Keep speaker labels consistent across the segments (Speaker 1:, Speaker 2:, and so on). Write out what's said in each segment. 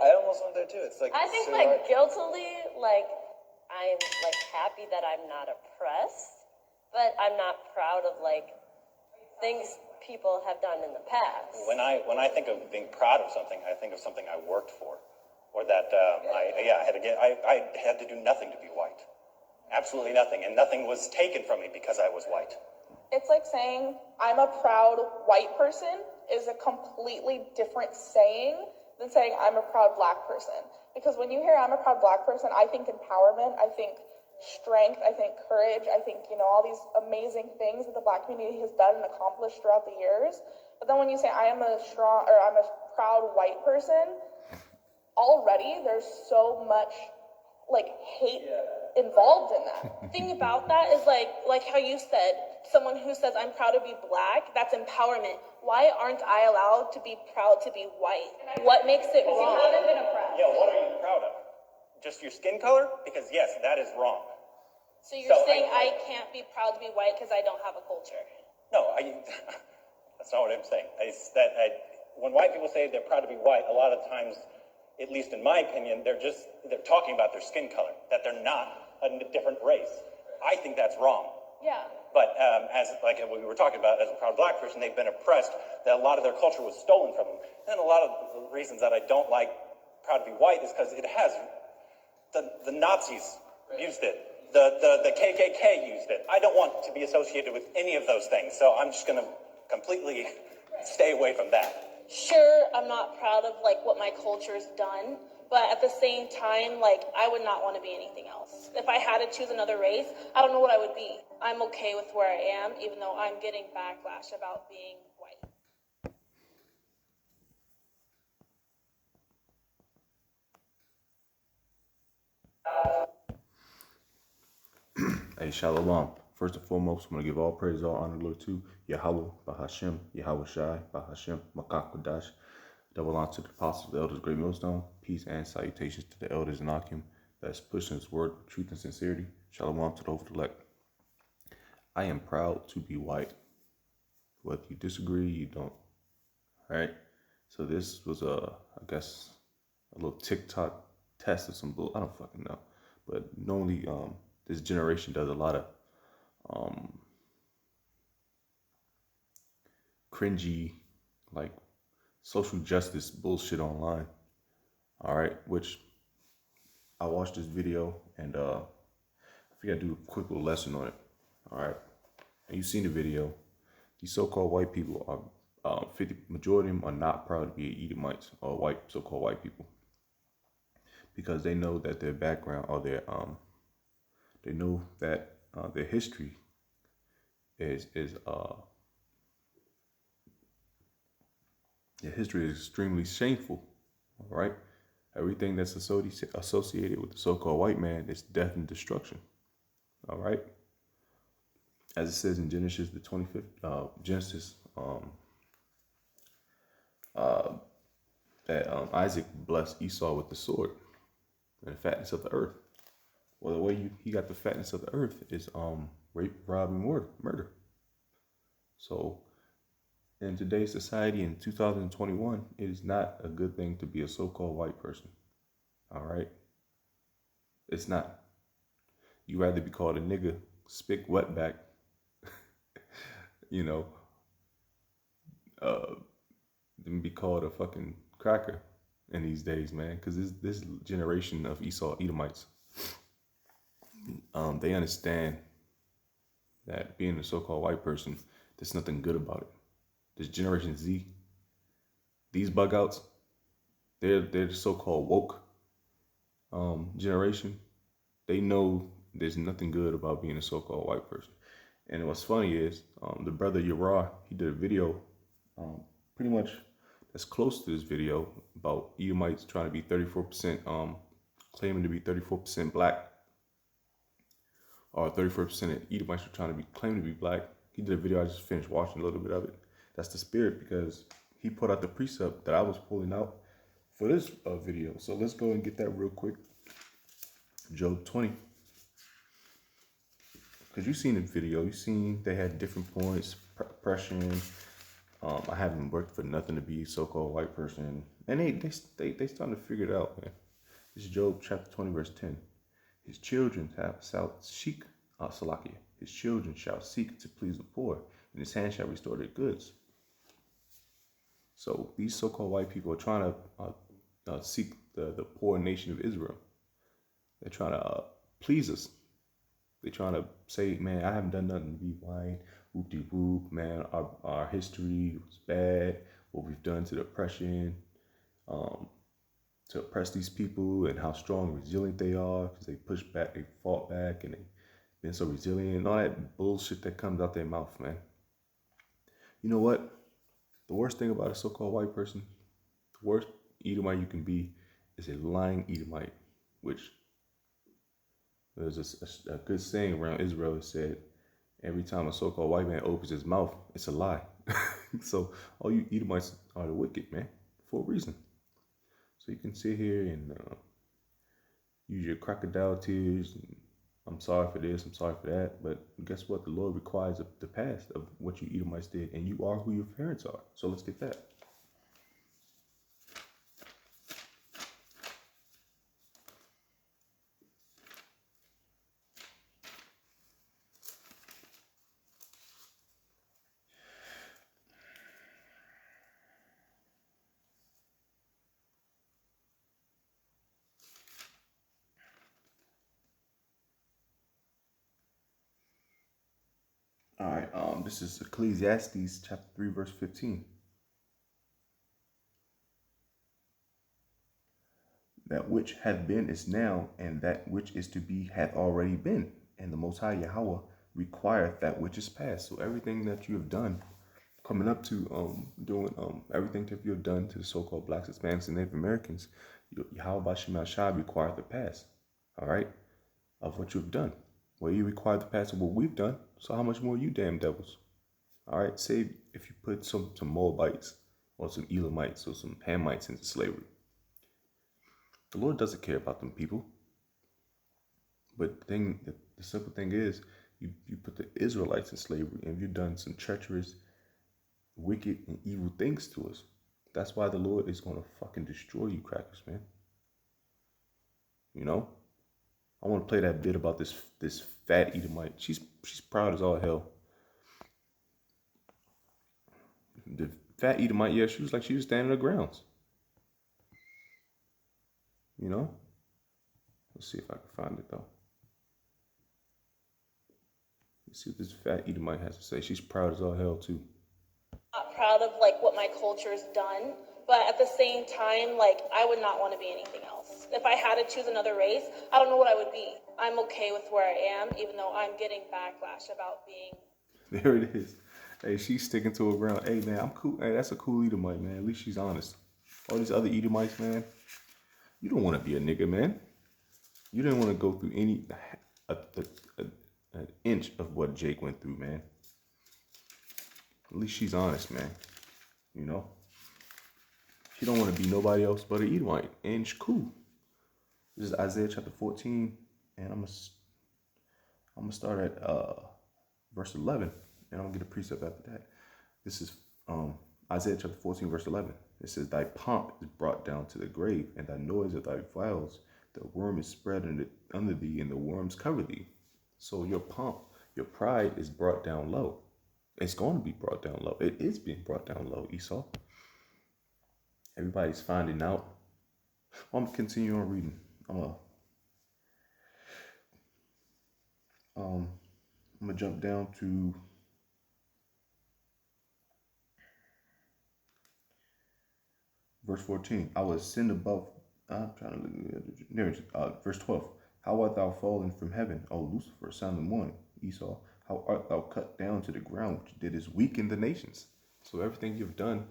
Speaker 1: I almost went there too. It's like
Speaker 2: I think
Speaker 1: so
Speaker 2: like guiltily, like I'm like happy that I'm not oppressed, but I'm not proud of like things people have done in the past.
Speaker 3: When I think of being proud of something, I think of something I worked for, or that I had to do nothing to be white, absolutely nothing, and nothing was taken from me because I was white.
Speaker 4: It's like saying I'm a proud white person is a completely different saying than saying I'm a proud black person. Because when you hear I'm a proud black person, I think empowerment, I think strength, I think courage, I think, all these amazing things that the black community has done and accomplished throughout the years. But then when you say I'm a proud white person, already there's so much like hate involved in that.
Speaker 2: The thing about that is like how you said, someone who says I'm proud to be black, that's empowerment. Why aren't I allowed to be proud to be white? What makes it wrong?
Speaker 4: You haven't been oppressed.
Speaker 3: Yeah, what are you proud of? Just your skin color? Because yes, that is wrong.
Speaker 2: So you're saying I can't be proud to be white because I don't have a culture?
Speaker 3: No, that's not what I'm saying. When white people say they're proud to be white, a lot of times, at least in my opinion, they're talking about their skin color, that they're not a different race. I think that's wrong.
Speaker 2: Yeah.
Speaker 3: But as like we were talking about, as a proud black person, they've been oppressed, that a lot of their culture was stolen from them. And a lot of the reasons that I don't like proud to be white is because it has, the Nazis used it. The KKK used it. I don't want to be associated with any of those things, so I'm just going to completely stay away from that.
Speaker 2: Sure, I'm not proud of like what my culture's done, but at the same time, like I would not want to be anything else. If I had to choose another race, I don't know what I would be. I'm okay with where I am, even though I'm getting backlash about being white.
Speaker 5: Hey, Shalom. First and foremost, I'm going to give all praise, all honor, glory to Yahweh, Bahashem, Yahweh Shai, Bahashem, Makak double honor to the apostles, the elders, great millstone. Peace and salutations to the elders and Akim that's pushing his word, truth and sincerity. Shalom to the elect. I am proud to be white. Whether you disagree, you don't. All right? So this was I guess, a little TikTok test of some bull. I don't fucking know. But normally, this generation does a lot of cringy, like social justice bullshit online. All right, which I watched this video and I figured I'd do a quick little lesson on it. All right, and you've seen the video. These so-called white people are majority of them are not proud to be Edomites or white so-called white people because they know that their background or their they know that their history is extremely shameful. All right, everything that's associated with the so-called white man is death and destruction. All right, as it says in Genesis the 25th Genesis that Isaac blessed Esau with the sword and the fatness of the earth. Well, the way he got the fatness of the earth is rape, rob, and murder. So in today's society in 2021, it is not a good thing to be a so-called white person. All right? It's not. You rather be called a nigga, spick, wetback, than be called a fucking cracker in these days, man. Because this generation of Esau Edomites, they understand that being a so-called white person, there's nothing good about it. This Generation Z, these bug outs, they're the so-called woke generation. They know there's nothing good about being a so-called white person. And what's funny is the brother Yara, he did a video pretty much that's close to this video about Edomites trying to be 34%, claiming to be 34% black, or 34% of Edomites are trying to claim to be black. He did a video, I just finished watching a little bit of it. That's the spirit, because he put out the precept that I was pulling out for this video. So let's go and get that real quick. Job 20. Because you've seen the video, you've seen they had different points, oppression, I haven't worked for nothing to be a so-called white person, and they starting to figure it out, man. This is Job chapter 20 verse 10. His children shall seek Salakia. His children shall seek to please the poor, and his hand shall restore their goods. So these so-called white people are trying to seek the poor nation of Israel. They're trying to please us. They're trying to say, man, I haven't done nothing to be white. Whoop-de-whoop, man, our history was bad. What we've done to the oppression, to oppress these people, and how strong and resilient they are because they pushed back, they fought back, and they've been so resilient, and all that bullshit that comes out their mouth, man. You know what? The worst thing about a so-called white person, the worst Edomite you can be, is a lying Edomite, which there's a good saying around Israel that said, every time a so-called white man opens his mouth, it's a lie. So all you Edomites are the wicked, man, for a reason. So you can sit here and use your crocodile tears, and I'm sorry for this, I'm sorry for that, but guess what? The Lord requires the past of what you Edomites did, and you are who your parents are. So let's get that. All right, this is Ecclesiastes chapter 3, verse 15. That which hath been is now, and that which is to be hath already been. And the Most High Yahweh requireth that which is past. So everything that you have done, coming up to doing everything that you have done to the so-called blacks, Hispanics, and Native Americans, Yahweh Bashim Shai required the past. All right, of what you have done. Well, you require the past of what we've done. So how much more you damn devils? All right, say if you put some Moabites or some Elamites or some Hamites into slavery. The Lord doesn't care about them people. But the simple thing is, you put the Israelites in slavery, and you've done some treacherous, wicked, and evil things to us. That's why the Lord is going to fucking destroy you crackers, man. You know? I want to play that bit about this fat Edomite. She's proud as all hell. The fat Edomite, yeah, she was standing her grounds. You know? Let's see if I can find it though. Let's see what this fat Edomite has to say. She's proud as all hell too.
Speaker 2: Not proud of like what my culture's done, but at the same time, like I would not want to be anything else. If I had to choose another race, I don't know what I would be. I'm okay with where I am, even though I'm getting backlash about being.
Speaker 5: There it is. Hey, she's sticking to her ground. Hey man, I'm cool. Hey, that's a cool Edomite, man. At least she's honest. All these other Edomites, man, you don't want to be a nigga, man. You didn't want to go through an inch of what Jake went through, man. At least she's honest, man. You know? She don't want to be nobody else but an Edomite. And she's cool. This is Isaiah chapter 14. And I'm gonna start at verse 11. And I'm gonna get a precept after that. This is Isaiah chapter 14, verse 11. It says, thy pomp is brought down to the grave, and thy noise of thy vials, the worm is spread under thee, and the worms cover thee. So your pomp, your pride is brought down low. It's going to be brought down low. It is being brought down low, Esau. Everybody's finding out. I'm going to continue on reading. I'm going to jump down to verse 14. I will ascend above. I'm trying to look. There it is. Verse 12. How art thou fallen from heaven, O Lucifer, son of the morning, Esau? How art thou cut down to the ground, which didst weaken the nations? So everything you've done,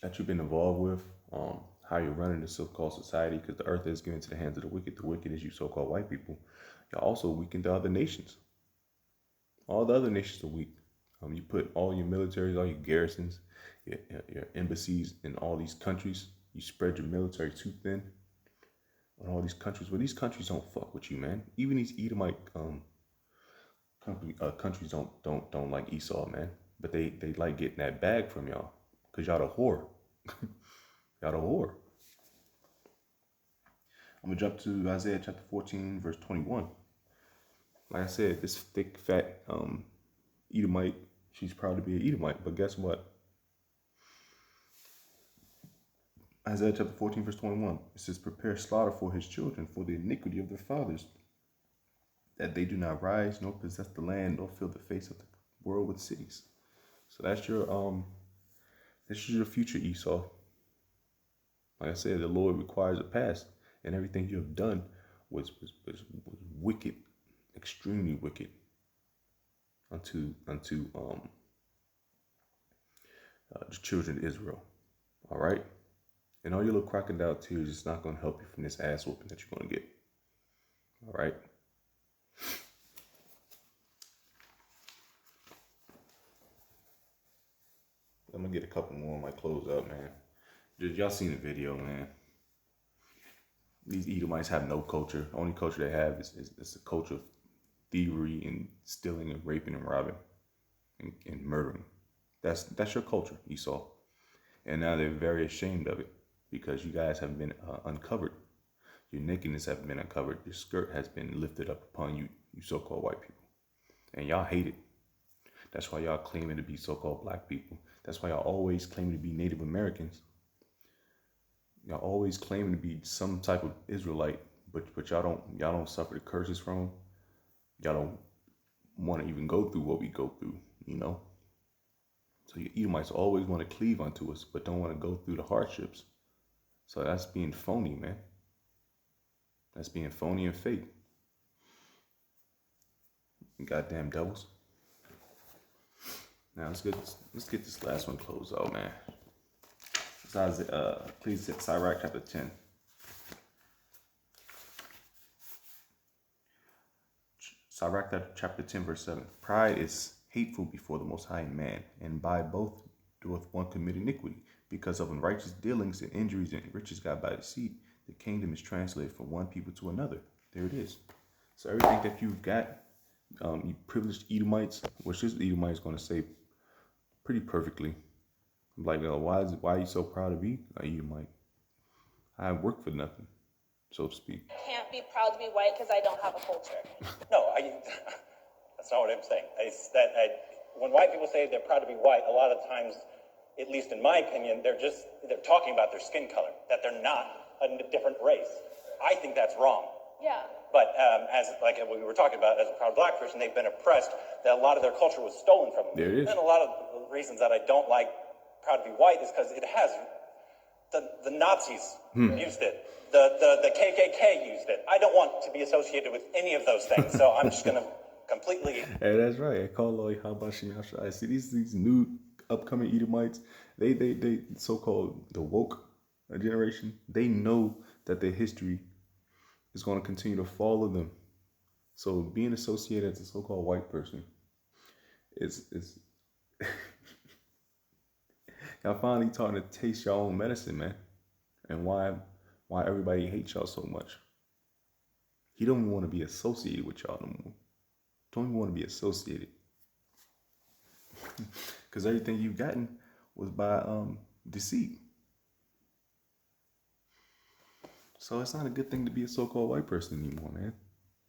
Speaker 5: that you've been involved with, how you're running the so-called society, because the earth is given to the hands of the wicked. The wicked is you so-called white people. You're also weakened the other nations. All the other nations are weak. You put all your militaries, all your garrisons, your embassies in all these countries. You spread your military too thin on all these countries. Well, these countries don't fuck with you, man. Even these Edomite countries don't like Esau, man. But they like getting that bag from y'all because y'all the whore. Y'all the whore. I'm going to jump to Isaiah chapter 14, verse 21. Like I said, this thick, fat Edomite, she's proud to be an Edomite. But guess what? Isaiah chapter 14, verse 21. It says, prepare slaughter for his children, for the iniquity of their fathers, that they do not rise, nor possess the land, nor fill the face of the world with cities. So that's your future, Esau. Like I said, the Lord requires a past, and everything you have done was wicked, extremely wicked unto the children of Israel. All right, and all your little crocodile tears is not going to help you from this ass whooping that you're going to get. All right. I'm gonna get a couple more on my close up, man. Y'all seen the video, man. These Edomites have no culture. The only culture they have is a culture of thievery and stealing and raping and robbing and murdering. That's your culture, Esau. And now they're very ashamed of it because you guys have been uncovered. Your nakedness has been uncovered. Your skirt has been lifted up upon you, you so-called white people. And y'all hate it. That's why y'all claiming to be so-called black people. That's why y'all always claim to be Native Americans. Y'all always claiming to be some type of Israelite, but y'all don't suffer the curses from them. Y'all don't want to even go through what we go through, you know. So you Edomites always want to cleave unto us, but don't want to go through the hardships. So that's being phony, man. That's being phony and fake. Goddamn devils. Now let's get this last one closed out, man. Please hit Sirach chapter 10. Sirach chapter 10, verse 7. Pride is hateful before the Most High man, and by both doeth one commit iniquity. Because of unrighteous dealings and injuries and riches got by deceit, the kingdom is translated from one people to another. There it is. So everything that you've got, you privileged Edomites, which this Edomite is going to say pretty perfectly. Like, why are you so proud to be an Edomite? I work for nothing, so to speak.
Speaker 2: I can't be proud to be white because I don't have a culture.
Speaker 3: No, that's not what I'm saying. When white people say they're proud to be white, a lot of times, at least in my opinion, they're talking about their skin color, that they're not a different race. I think that's wrong.
Speaker 2: Yeah.
Speaker 3: But as like we were talking about, as a proud black person, they've been oppressed, that a lot of their culture was stolen from them.
Speaker 5: There it is.
Speaker 3: And a lot of the reasons that I don't like proud to be white is because it has the Nazis used it. The KKK used it. I don't want to be associated with any of those things, so I'm just going to completely...
Speaker 5: Hey, that's right. I see these new upcoming Edomites, they so-called the woke generation, they know that their history is going to continue to follow them. So being associated as a so-called white person is y'all finally starting to taste your own medicine, man. And why everybody hates y'all so much. He don't even want to be associated with y'all no more. Don't even want to be associated. Because everything you've gotten was by deceit. So it's not a good thing to be a so-called white person anymore, man.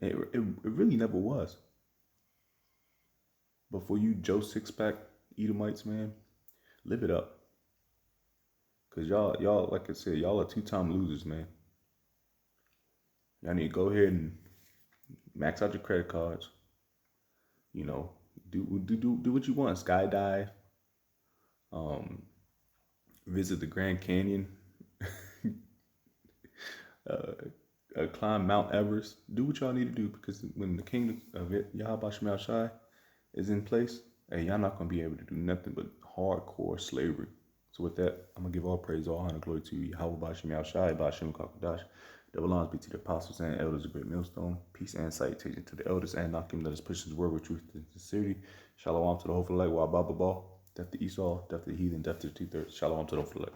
Speaker 5: It really never was. But for you Joe Six-Pack Edomites, man, live it up. Because y'all, like I said, y'all are two-time losers, man. Y'all need to go ahead and max out your credit cards. You know, do what you want. Skydive. Visit the Grand Canyon. Climb Mount Everest. Do what y'all need to do, because when the kingdom of Yahweh Shemel Shai is in place, hey, y'all not going to be able to do nothing but hardcore slavery. So with that, I'm going to give all praise, all honor, glory to Yahweh Shemel Shai, Ba'ashem Kakodash. Double honors be to the apostles and elders of Great Millstone. Peace and salutation to the elders and Nakim that has pushed his word with truth and sincerity. Shalom to the whole elect, Wa Baba Ba. Death to Esau, death to the heathen, death to the 2/3. Shalom to the whole elect.